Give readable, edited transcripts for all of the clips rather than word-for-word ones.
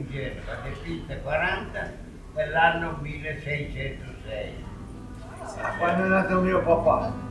insieme, fate finta 40 dell'anno 1606. Quando è nato mio papà.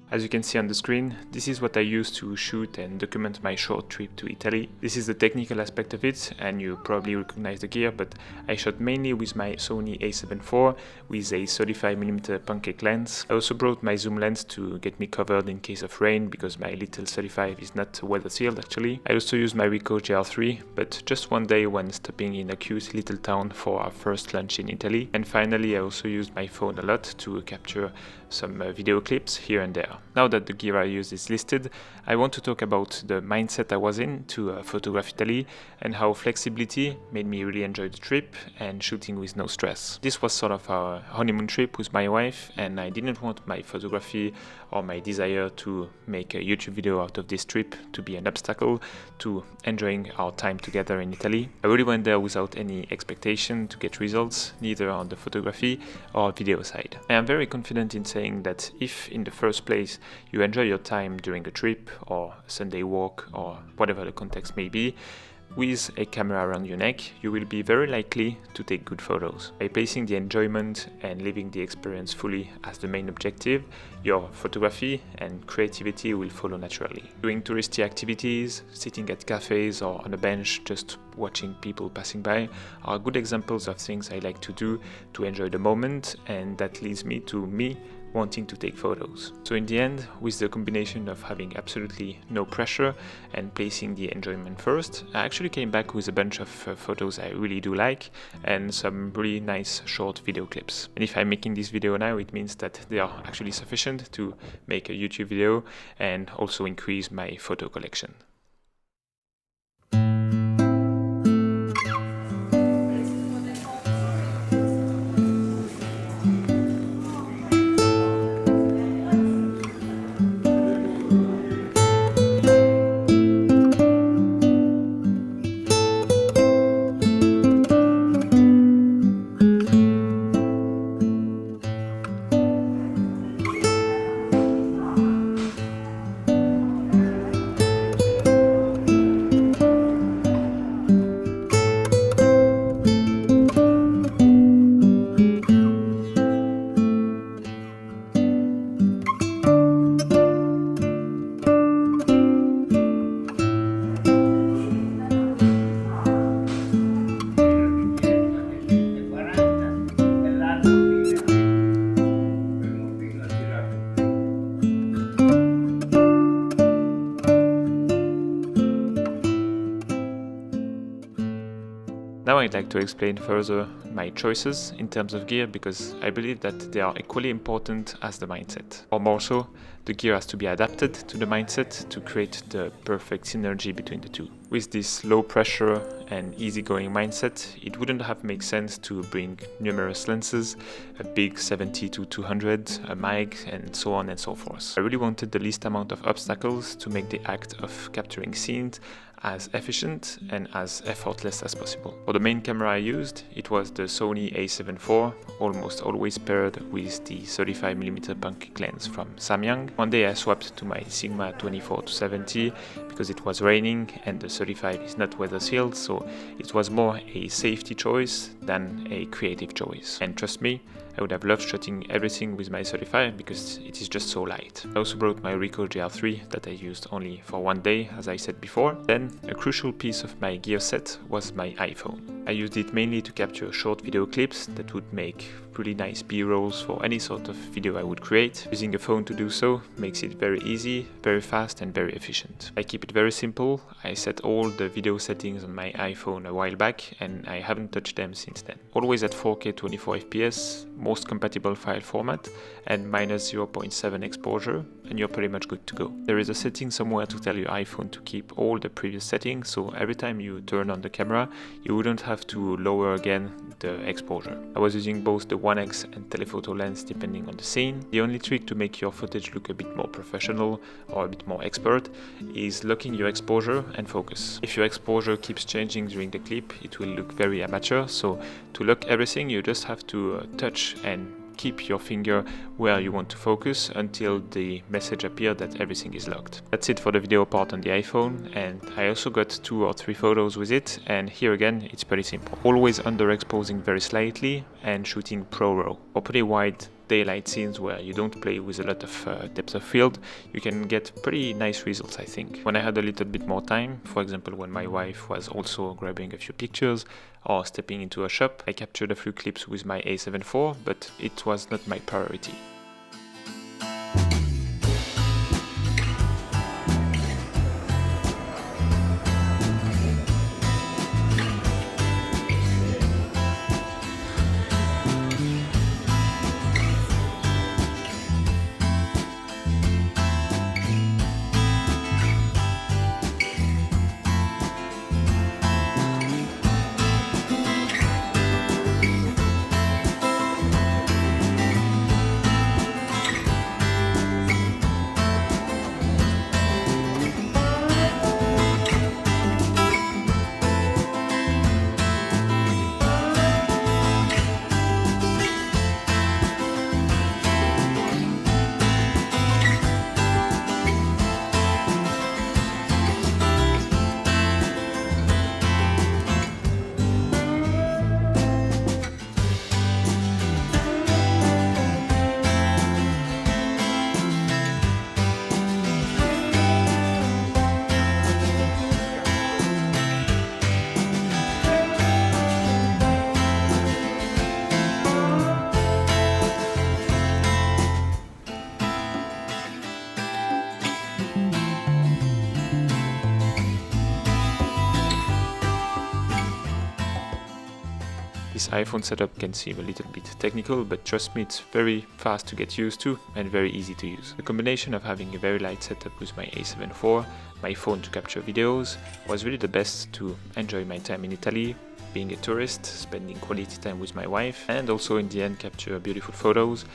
As you can see on the screen, this is what I use to shoot and document my short trip to Italy. This is the technical aspect of it, and you probably recognize the gear, but I shot mainly with my Sony A7IV with a 35mm pancake lens. I also brought my zoom lens to get me covered in case of rain, because my little 35 is not weather sealed actually. I also used my RICOH GRIII, but just one day when stopping in a cute little town for our first lunch in Italy. And finally, I also used my phone a lot to capture some video clips here and there. Now that the gear I use is listed, I want to talk about the mindset I was in to photograph Italy and how flexibility made me really enjoy the trip and shooting with no stress. This was sort of our honeymoon trip with my wife, and I didn't want my photography or my desire to make a YouTube video out of this trip to be an obstacle to enjoying our time together in Italy. I really went there without any expectation to get results, neither on the photography or video side. I am very confident in saying that if in the first place you enjoy your time during a trip or a Sunday walk or whatever the context may be, with a camera around your neck, you will be very likely to take good photos. By placing the enjoyment and living the experience fully as the main objective, your photography and creativity will follow naturally. Doing touristy activities, sitting at cafes or on a bench just watching people passing by are good examples of things I like to do to enjoy the moment, and that leads me to me wanting to take photos. So in the end, with the combination of having absolutely no pressure and placing the enjoyment first, I actually came back with a bunch of photos I really do like and some really nice short video clips. And if I'm making this video now, it means that they are actually sufficient to make a YouTube video and also increase my photo collection. Now I'd like to explain further my choices in terms of gear, because I believe that they are equally important as the mindset. Or more so, the gear has to be adapted to the mindset to create the perfect synergy between the two. With this low pressure and easygoing mindset, it wouldn't have made sense to bring numerous lenses, a big 70-200, a mic, and so on and so forth. I really wanted the least amount of obstacles to make the act of capturing scenes as efficient and as effortless as possible. For the main camera I used, it was the Sony A7IV, almost always paired with the 35mm pancake lens from Samyang. One day I swapped to my Sigma 24-70 because it was raining and the 35 is not weather sealed, so it was more a safety choice than a creative choice. And trust me, I would have loved shooting everything with my 35 because it is just so light. I also brought my RICOH GRIII that I used only for one day, as I said before. Then, a crucial piece of my gear set was my iPhone. I used it mainly to capture short video clips that would make really nice B-rolls for any sort of video I would create. Using a phone to do so makes it very easy, very fast and very efficient. I keep it very simple. I set all the video settings on my iPhone a while back and I haven't touched them since then. Always at 4K 24 FPS, most compatible file format and -0.7 exposure. and you're pretty much good to go. There is a setting somewhere to tell your iPhone to keep all the previous settings, so every time you turn on the camera, you wouldn't have to lower again the exposure. I was using both the 1x and telephoto lens depending on the scene. The only trick to make your footage look a bit more professional or a bit more expert is locking your exposure and focus. If your exposure keeps changing during the clip, it will look very amateur, so to lock everything you just have to touch and keep your finger where you want to focus until the message appears that everything is locked. That's it for the video part on the iPhone, and I also got 2 or 3 photos with it, and here again it's pretty simple. Always underexposing very slightly and shooting Pro RAW. For pretty wide daylight scenes where you don't play with a lot of depth of field, you can get pretty nice results, I think. When I had a little bit more time, for example when my wife was also grabbing a few pictures or stepping into a shop, I captured a few clips with my A7IV, but it was not my priority. This iPhone setup can seem a little bit technical, but trust me, it's very fast to get used to and very easy to use. The combination of having a very light setup with my A7IV, my phone to capture videos, was really the best to enjoy my time in Italy, being a tourist, spending quality time with my wife, and also in the end capture beautiful photos,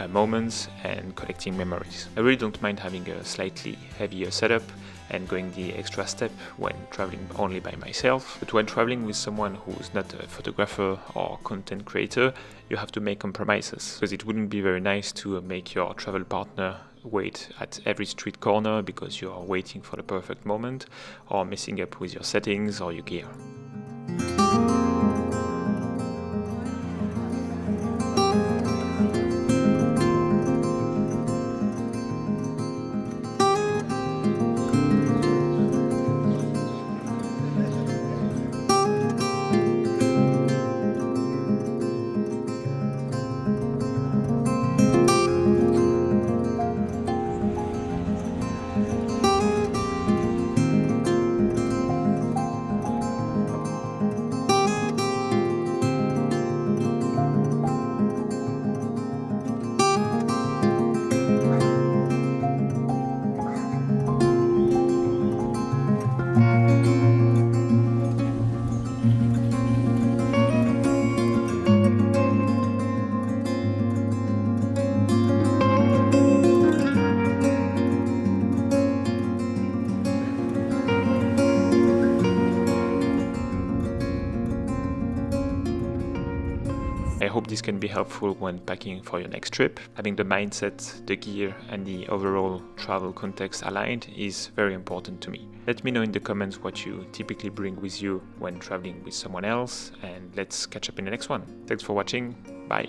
moments, and collecting memories. I really don't mind having a slightly heavier setup and going the extra step when traveling only by myself, but when traveling with someone who's not a photographer or content creator, you have to make compromises, because it wouldn't be very nice to make your travel partner wait at every street corner because you are waiting for the perfect moment or messing up with your settings or your gear. I hope this can be helpful when packing for your next trip. Having the mindset, the gear, and the overall travel context aligned is very important to me. Let me know in the comments what you typically bring with you when traveling with someone else, and let's catch up in the next one. Thanks for watching. Bye.